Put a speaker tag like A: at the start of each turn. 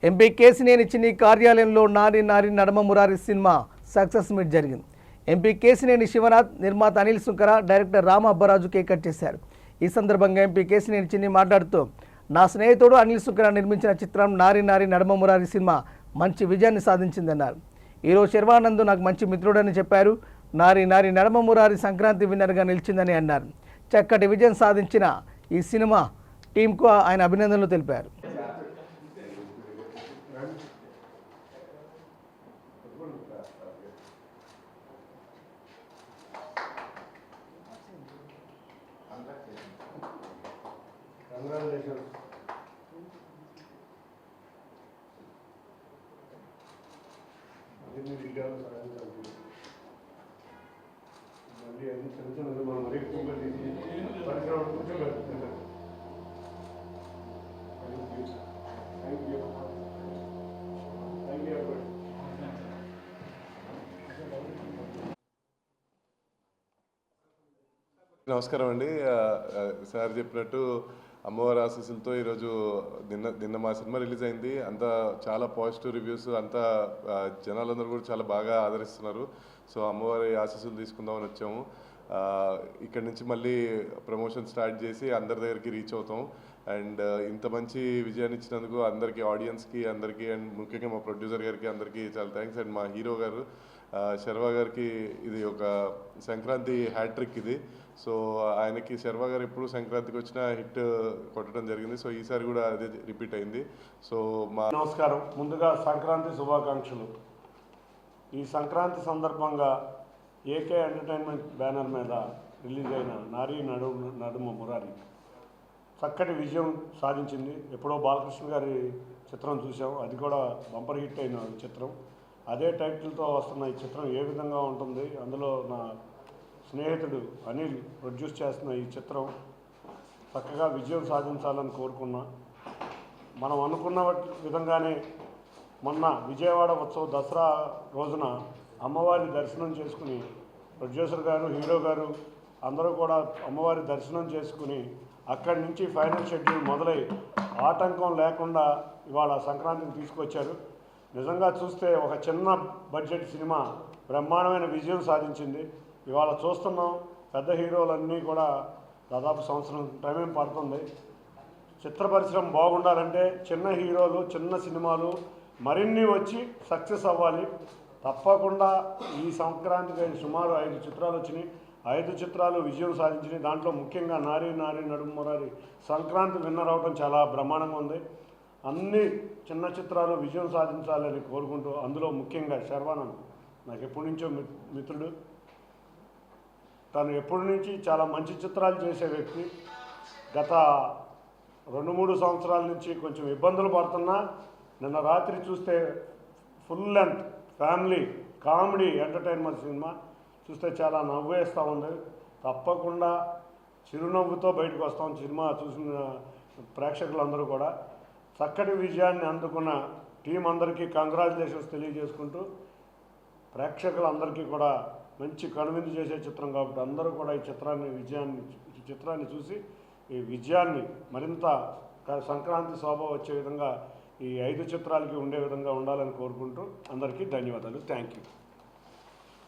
A: MP Kesineni చిన్ని కార్యాలయంలో నారి నారి నడమ మురారి సినిమా సక్సెస్ మీట్ జరిగింది. ఎంపీ కేసినేని శివనాథ్, నిర్మాత Anil Sunkara, director Rama Abbaraju cake cut చేశారు. ఈ సందర్భంగా ఎంపీ కేసినేని చిన్ని మాట్లాడుతూ, నా స్నేహితుడు అనిల్ సుంకర నిర్మించిన చిత్రం నారి నారి నడమ మురారి సినిమా మంచి విజయాన్ని సాధించిందన్నారు. ఈరోజు శర్వానంద్ నాకు మంచి మిత్రుడని చెప్పారు. నారి నారి నడమ మురారి సంక్రాంతి విన్నర్గా నిలిచిందని అన్నారు. చక్కటి విజయం సాధించిన ఈ సినిమా టీంకు ఆయన అభినందనలు తెలిపారు.
B: నమస్కారం అండి. సార్ చెప్పినట్టు అమ్మవారి ఆశీస్సులతో ఈరోజు నిన్న మా సినిమా రిలీజ్ అయింది. అంతా చాలా పాజిటివ్ రివ్యూస్, అంతా జనాలందరూ కూడా చాలా బాగా ఆదరిస్తున్నారు. సో అమ్మవారి ఆశీస్సులు తీసుకుందామని వచ్చాము. ఇక్కడి నుంచి మళ్ళీ ప్రమోషన్ స్టార్ట్ చేసి అందరి దగ్గరికి రీచ్ అవుతాం. అండ్ ఇంత మంచి విజయాన్ని ఇచ్చినందుకు అందరికీ, ఆడియన్స్కి అందరికీ, అండ్ ముఖ్యంగా మా ప్రొడ్యూసర్ గారికి అందరికీ చాలా థ్యాంక్స్. అండ్ మా హీరో గారు శర్వా గారికి ఇది ఒక సంక్రాంతి హ్యాట్రిక్ ఇది. సో ఆయనకి శర్వా గారు ఎప్పుడు సంక్రాంతికి వచ్చినా హిట్ కొట్టడం జరిగింది. సో ఈసారి కూడా అదే రిపీట్ అయింది. సో
C: నమస్కారం. ముందుగా సంక్రాంతి శుభాకాంక్షలు. ఈ సంక్రాంతి సందర్భంగా ఏకే ఎంటర్టైన్మెంట్ బ్యానర్ మీద రిలీజ్ అయిన నారీ నడుమ మురారి చక్కటి విజయం సాధించింది. ఎప్పుడో బాలకృష్ణ గారి చిత్రం చూసాం, అది కూడా బంపర్ హిట్ అయిన చిత్రం. అదే టైటిల్తో వస్తున్న ఈ చిత్రం ఏ విధంగా ఉంటుంది, అందులో నా స్నేహితుడు అనిల్ ప్రొడ్యూస్ చేస్తున్న ఈ చిత్రం చక్కగా విజయం సాధించాలని కోరుకున్నా. మనం అనుకున్న విధంగానే మొన్న విజయవాడ ఉత్సవ దసరా రోజున అమ్మవారి దర్శనం చేసుకుని ప్రొడ్యూసర్ గారు, హీరో గారు అందరూ కూడా అమ్మవారి దర్శనం చేసుకుని అక్కడి నుంచి ఫైనల్ షెడ్యూల్ మొదలై ఆటంకం లేకుండా ఇవాళ సంక్రాంతిని తీసుకొచ్చారు. నిజంగా చూస్తే ఒక చిన్న బడ్జెట్ సినిమా బ్రహ్మాండమైన విజయం సాధించింది. ఇవాళ చూస్తున్నాం, పెద్ద హీరోలన్నీ కూడా దాదాపు సంవత్సరం టైం పడుతుంది. చిత్ర పరిశ్రమ బాగుండాలంటే చిన్న హీరోలు, చిన్న సినిమాలు మరిన్ని వచ్చి సక్సెస్ అవ్వాలి. తప్పకుండా ఈ సంక్రాంతికి సుమారు 5 చిత్రాలు వచ్చినాయి. 5 చిత్రాలు విజయం సాధించినాయి. దాంట్లో ముఖ్యంగా నారీ నారీ నడుమ మురారి సంక్రాంతి విన్నర్ అవడం చాలా బ్రహ్మాండంగా ఉంది. అన్ని చిన్న చిత్రాలు విజయం సాధించాలని కోరుకుంటూ, అందులో ముఖ్యంగా శర్వానంద్ నాకు ఎప్పటి నుంచో మిత్రుడు. తను ఎప్పటి నుంచి చాలా మంచి చిత్రాలు చేసే వ్యక్తి. గత 2-3 సంవత్సరాల నుంచి కొంచెం ఇబ్బందులు పడుతున్నా నిన్న రాత్రి చూస్తే full length family comedy entertainment cinema చూస్తే చాలా నవ్వేస్తూ ఉంది. తప్పకుండా చిరునవ్వుతో బయటకు వస్తాం. సినిమా చూసిన ప్రేక్షకులందరూ కూడా చక్కటి విజయాన్ని అందుకున్న టీం అందరికీ కంగ్రాచులేషన్స్ తెలియజేసుకుంటూ, ప్రేక్షకులందరికీ కూడా మంచి కనువిందు చేసే చిత్రం కాబట్టి అందరూ కూడా ఈ చిత్రాన్ని చూసి ఈ విజయాన్ని మరింత సంక్రాంతి శోభ వచ్చే విధంగా ఈ 5 చిత్రాలకి ఉండే విధంగా ఉండాలని కోరుకుంటూ అందరికీ ధన్యవాదాలు. Thank you.